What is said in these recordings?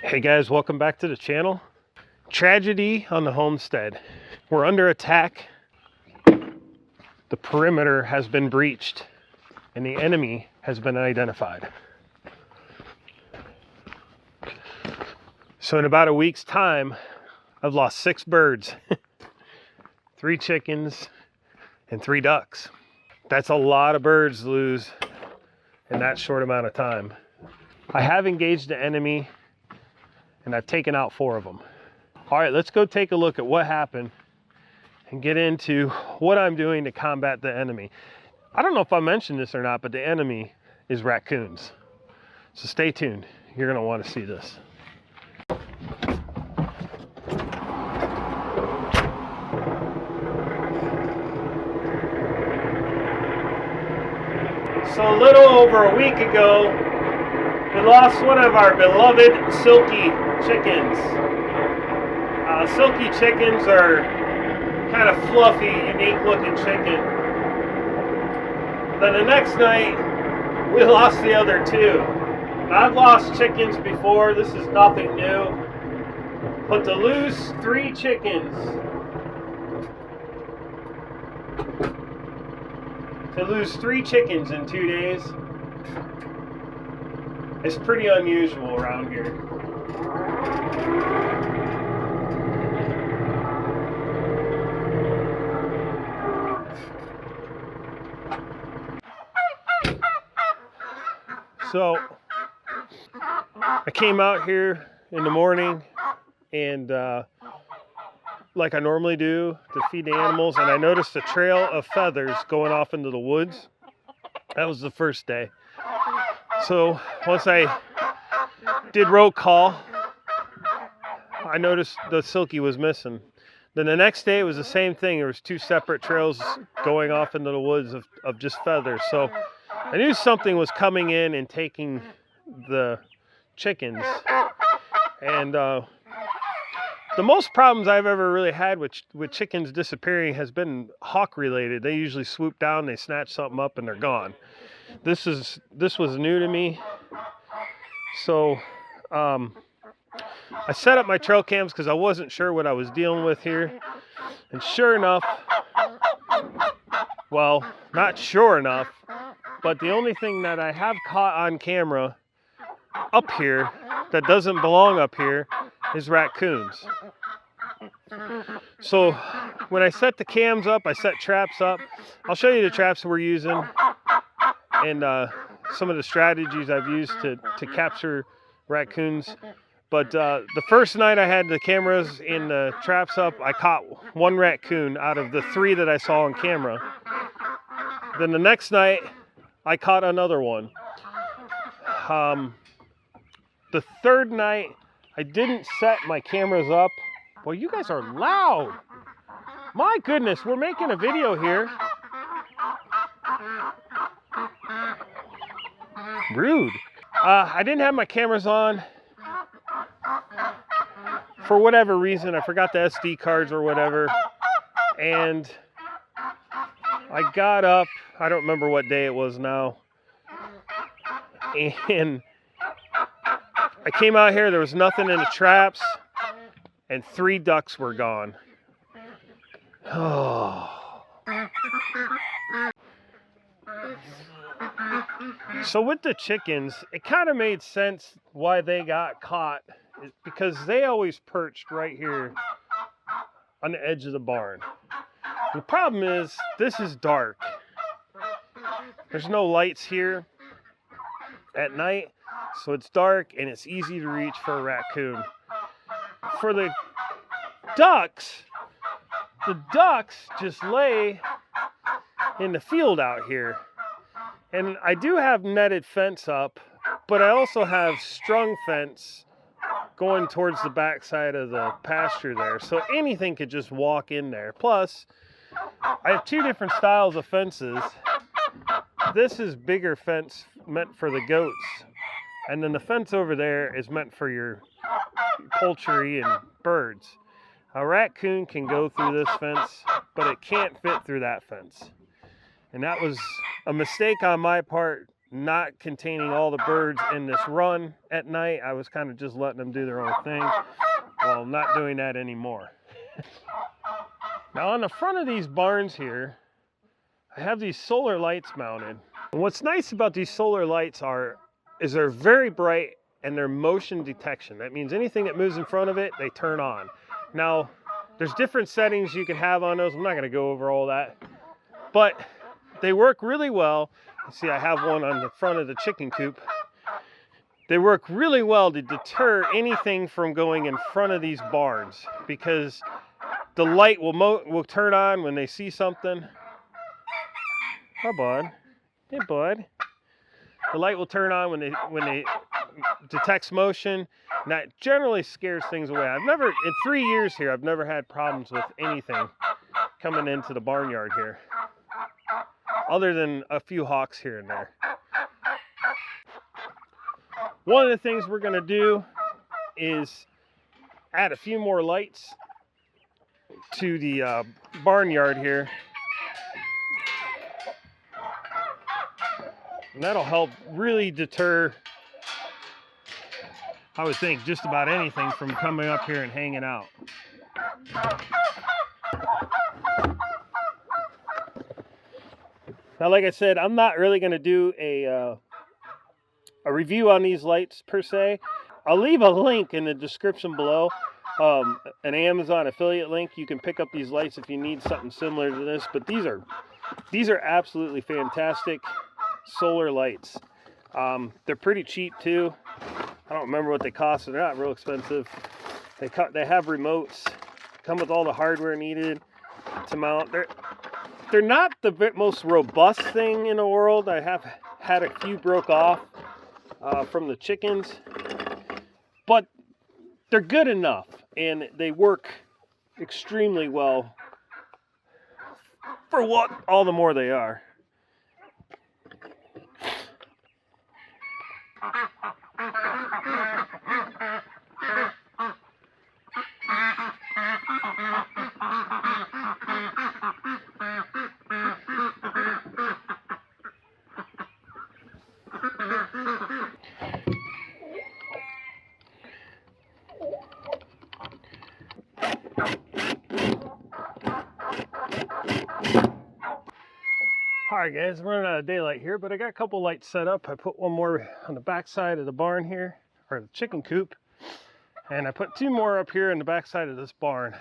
Hey guys, welcome back to the channel. Tragedy on the homestead. We're under attack. The perimeter has been breached and the enemy has been identified. So in about a week's time, I've lost 6 birds, 3 chickens, and 3 ducks. That's a lot of birds to lose in that short amount of time. I have engaged the enemy and I've taken out 4 of them. All right, let's go take a look at what happened and get into what I'm doing to combat the enemy. I don't know if I mentioned this or not, but the enemy is raccoons. So stay tuned. You're gonna want to see this. So a little over a week ago, we lost one of our beloved silky chickens. Silky chickens are kind of fluffy, unique looking chicken. Then the next night, we lost the other 2. Now, I've lost chickens before, this is nothing new. But to lose 3 chickens, in 2 days, it's pretty unusual around here. So I came out here in the morning and like I normally do to feed the animals, and I noticed a trail of feathers going off into the woods. That was the first day. So once I did roll call, I noticed the silky was missing. Then the next day it was the same thing. There was 2 separate trails going off into the woods of just feathers. So I knew something was coming in and taking the chickens. And the most problems I've ever really had with chickens disappearing has been hawk related. They usually swoop down, they snatch something up, and they're gone. This was new to me. So I set up my trail cams because I wasn't sure what I was dealing with here. And sure enough, well, not sure enough, but the only thing that I have caught on camera up here that doesn't belong up here is raccoons. So when I set the cams up, I set traps up. I'll show you the traps we're using and some of the strategies I've used to capture raccoons. But the first night I had the cameras and the traps up, I caught 1 raccoon out of the 3 that I saw on camera. Then the next night, I caught another one. The third night, I didn't set my cameras up. Well, you guys are loud. My goodness, we're making a video here. Rude. I didn't have my cameras on. For whatever reason, I forgot the SD cards or whatever. And I got up, I don't remember what day it was now. And I came out here, there was nothing in the traps, and 3 ducks were gone. Oh. So with the chickens, it kind of made sense why they got caught, because they always perched right here on the edge of the barn. The problem is, this is dark. There's no lights here at night, so it's dark and it's easy to reach for a raccoon. For the ducks just lay in the field out here. And I do have netted fence up, but I also have strung fence going towards the backside of the pasture there. So anything could just walk in there. Plus, I have 2 different styles of fences. This is bigger fence meant for the goats. And then the fence over there is meant for your poultry and birds. A raccoon can go through this fence, but it can't fit through that fence. And that was a mistake on my part not containing all the birds in this run at night. I was kind of just letting them do their own thing. Well, I'm not doing that anymore. Now on the front of these barns here, I have these solar lights mounted. And what's nice about these solar lights is they're very bright and they're motion detection. That means anything that moves in front of it, they turn on. Now, there's different settings you can have on those. I'm not going to go over all that, but they work really well. See, I have one on the front of the chicken coop. They work really well to deter anything from going in front of these barns, because the light will turn on when they see something. Hi, bud. Hey, bud. The light will turn on when they detects motion, and that generally scares things away. In 3 years here, I've never had problems with anything coming into the barnyard here, other than a few hawks here and there. One of the things we're going to do is add a few more lights to the barnyard here. And that'll help really deter, I would think, just about anything from coming up here and hanging out. Now, like I said, I'm not really going to do a review on these lights per se. I'll leave a link in the description below, an Amazon affiliate link. You can pick up these lights if you need something similar to this, but these are absolutely fantastic solar lights. They're pretty cheap too. I don't remember what they cost, so they're not real expensive. They have remotes, come with all the hardware needed to mount. They're not the most robust thing in the world. I have had a few broke off from the chickens, but they're good enough, and they work extremely well for what all the more they are. Alright guys, I'm running out of daylight here, but I got a couple lights set up. I put one more on the back side of the barn here, or the chicken coop, and I put two more up here on the back side of this barn.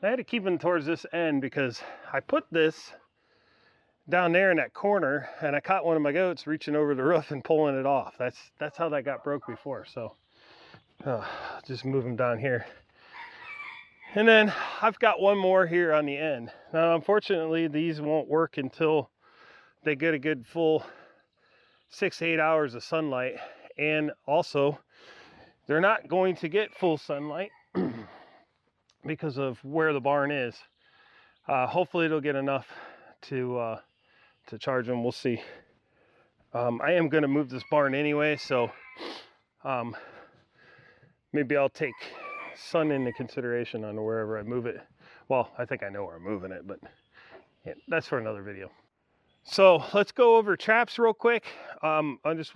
I had to keep them towards this end because I put this down there in that corner, and I caught one of my goats reaching over the roof and pulling it off. That's how that got broke before. So just move them down here. And then I've got one more here on the end. Now, unfortunately, these won't work until they get a good full 6 to 8 hours of sunlight. And also, they're not going to get full sunlight because of where the barn is. Hopefully, it'll get enough to charge them. We'll see. I am going to move this barn anyway, so maybe I'll take sun into consideration on wherever I move it. Well, I think I know where I'm moving it, but yeah, that's for another video. So let's go over traps real quick. I'm just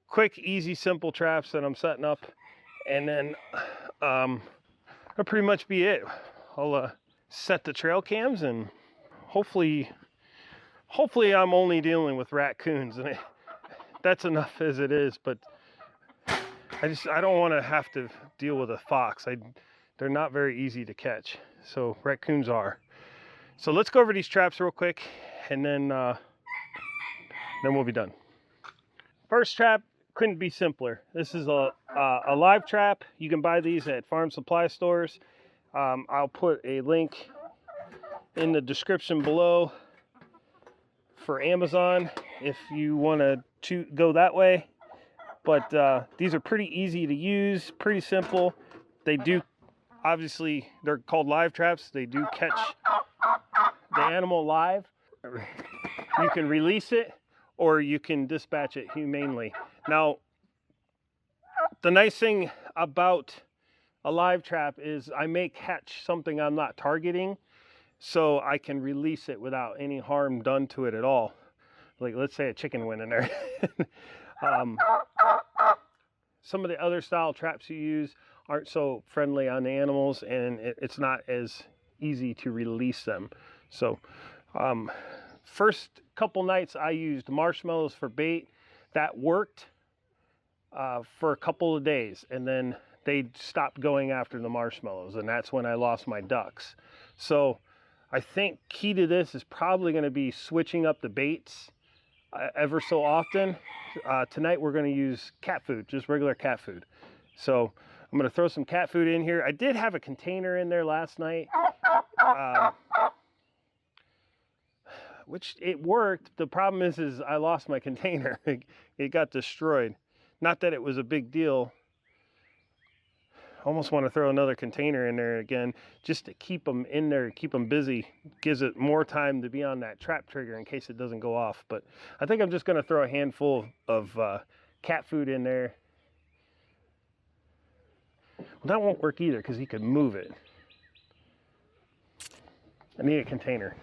quick, easy, simple traps that I'm setting up, and then that'll pretty much be it. I'll set the trail cams, and hopefully I'm only dealing with raccoons, and that's enough as it is. But I don't want to have to deal with a fox. They're not very easy to catch. So raccoons are. So let's go over these traps real quick, and then we'll be done. First trap couldn't be simpler. This is a live trap. You can buy these at farm supply stores. I'll put a link in the description below for Amazon if you want to go that way. But these are pretty easy to use, pretty simple. They do, obviously, they're called live traps. They do catch the animal live. You can release it, or you can dispatch it humanely. Now, the nice thing about a live trap is I may catch something I'm not targeting, so I can release it without any harm done to it at all. like let's say a chicken went in there. Some of the other style traps you use aren't so friendly on the animals, and it's not as easy to release them. So first couple nights I used marshmallows for bait. That worked for a couple of days, and then they stopped going after the marshmallows, and that's when I lost my ducks. So I think key to this is probably going to be switching up the baits ever so often. Tonight we're going to use cat food, just regular cat food. So I'm going to throw some cat food in here. I did have a container in there last night, which it worked. The problem is I lost my container. It got destroyed. Not that it was a big deal. I almost want to throw another container in there again, just to keep them in there, keep them busy. Gives it more time to be on that trap trigger in case it doesn't go off. But I think I'm just going to throw a handful of cat food in there. Well, that won't work either because he could move it. I need a container.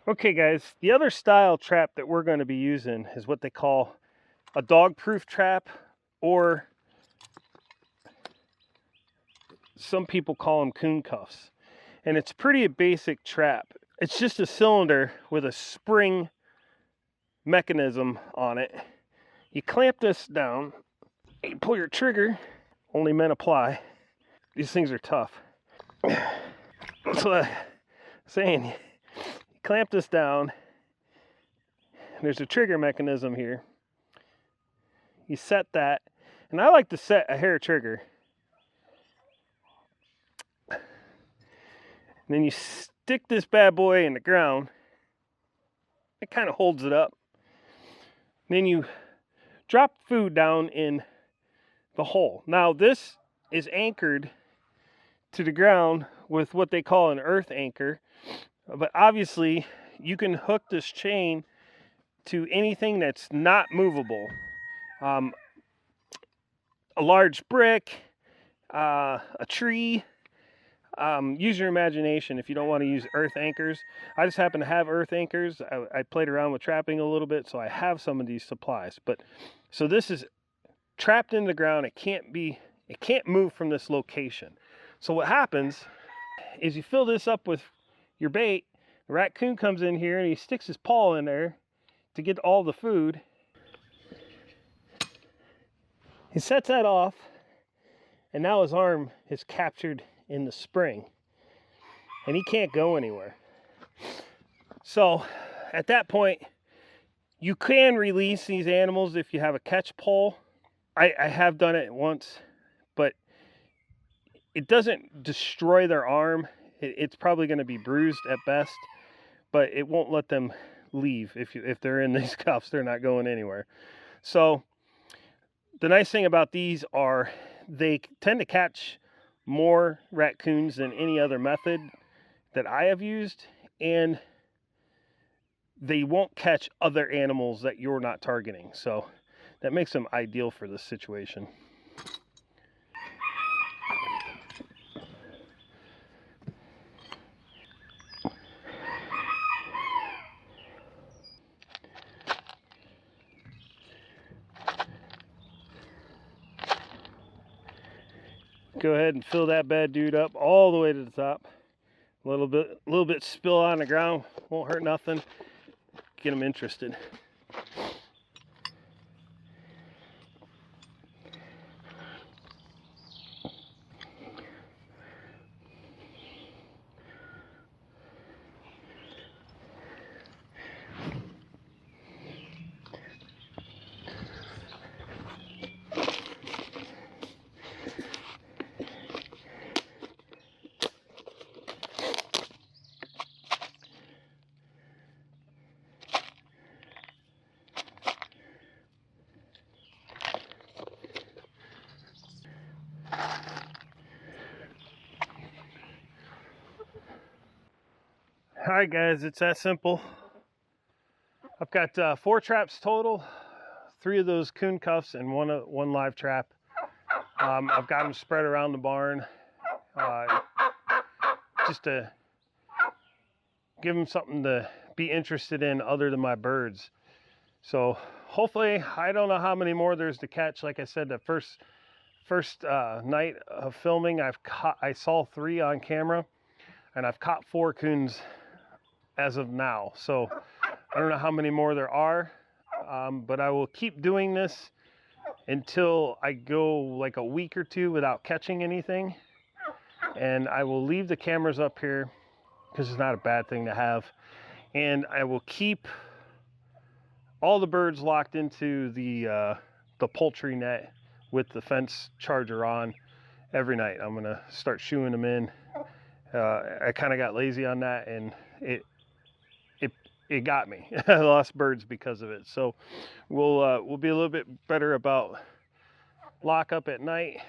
Okay guys, the other style trap that we're going to be using is what they call a dog-proof trap, or some people call them coon cuffs. And it's pretty a basic trap. It's just a cylinder with a spring mechanism on it. You clamp this down, you pull your trigger, only men apply. These things are tough. That's what I'm saying. Clamp this down. There's a trigger mechanism here. You set that, and I like to set a hair trigger. And then you stick this bad boy in the ground. It kind of holds it up. And then you drop food down in the hole. Now this is anchored to the ground with what they call an earth anchor. But obviously, you can hook this chain to anything that's not movable. A large brick, a tree. Use your imagination if you don't want to use earth anchors. I just happen to have earth anchors. I played around with trapping a little bit, so I have some of these supplies. But so this is trapped in the ground. It can't move from this location. So what happens is you fill this up with your bait. The raccoon comes in here and he sticks his paw in there to get all the food. He sets that off, and now his arm is captured in the spring and he can't go anywhere. So at that point, you can release these animals if you have a catch pole. I have done it once, but it doesn't destroy their arm. It's probably going to be bruised at best, but it won't let them leave. If they're in these cuffs, they're not going anywhere. So the nice thing about these are they tend to catch more raccoons than any other method that I have used, and they won't catch other animals that you're not targeting. So that makes them ideal for this situation. Go ahead and fill that bad dude up all the way to the top. A little bit spill on the ground, won't hurt nothing. Get them interested. Alright guys, it's that simple. I've got 4 traps total, 3 of those coon cuffs and one live trap. I've got them spread around the barn just to give them something to be interested in other than my birds. So hopefully, I don't know how many more there's to catch. Like I said, the first night of filming, I saw 3 on camera, and I've caught 4 coons as of now. So I don't know how many more there are, but I will keep doing this until I go like a week or 2 without catching anything. And I will leave the cameras up here because it's not a bad thing to have. And I will keep all the birds locked into the poultry net with the fence charger on every night. I'm gonna start shooing them in. I kind of got lazy on that, and it got me. I lost birds because of it. So we'll be a little bit better about lock up at night,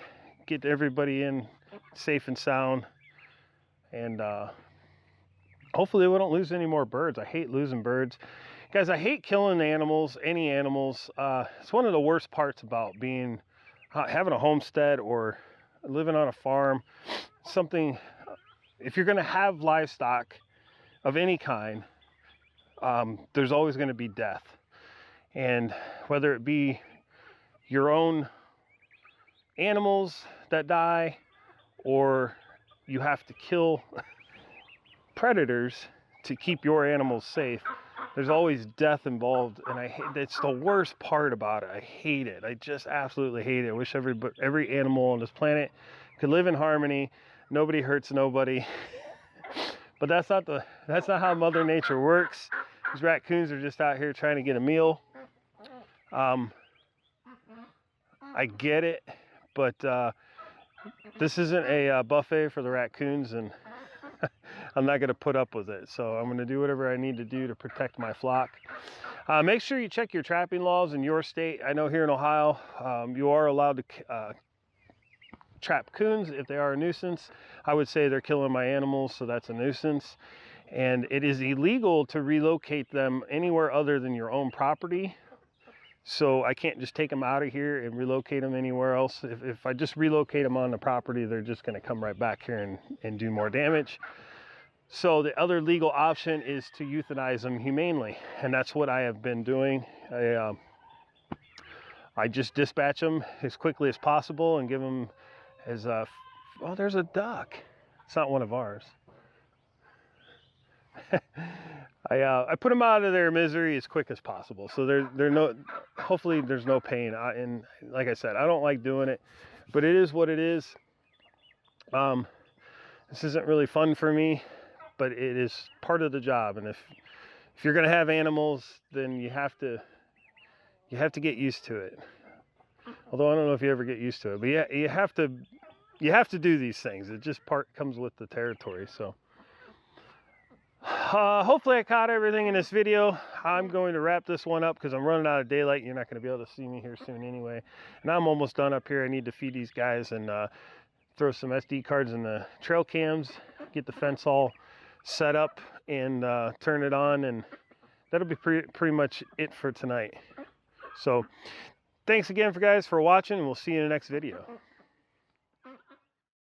get everybody in safe and sound, and hopefully we don't lose any more birds. I hate losing birds. Guys, I hate killing animals, any animals. It's one of the worst parts about having a homestead or living on a farm. Something, if you're gonna have livestock of any kind, there's always gonna be death. And whether it be your own animals that die, or you have to kill predators to keep your animals safe, there's always death involved, and it's the worst part about it. I hate it. I just absolutely hate it. I wish every animal on this planet could live in harmony. Nobody hurts nobody. But that's not how Mother Nature works. These raccoons are just out here trying to get a meal. I get it, but this isn't a buffet for the raccoons, and I'm not going to put up with it. So I'm going to do whatever I need to do to protect my flock. Make sure you check your trapping laws in your state. I know here in Ohio, you are allowed to trap coons if they are a nuisance. I would say they're killing my animals, so that's a nuisance. And it is illegal to relocate them anywhere other than your own property. So I can't just take them out of here and relocate them anywhere else. If I just relocate them on the property, they're just going to come right back here and do more damage. So the other legal option is to euthanize them humanely, and that's what I have been doing. I just dispatch them as quickly as possible and give them as oh, there's a duck. It's not one of ours. I put them out of their misery as quick as possible. So hopefully there's no pain. And like I said, I don't like doing it, but it is what it is. This isn't really fun for me, but it is part of the job. And if you're going to have animals, then you have to get used to it. Although I don't know if you ever get used to it, but yeah, you have to do these things. It just comes with the territory. So hopefully I caught everything in this video. I'm going to wrap this one up because I'm running out of daylight. You're not going to be able to see me here soon anyway. And I'm almost done up here. I need to feed these guys and throw some SD cards in the trail cams, get the fence all set up, and turn it on, and that'll be pretty much it for tonight. So thanks again guys for watching, and we'll see you in the next video.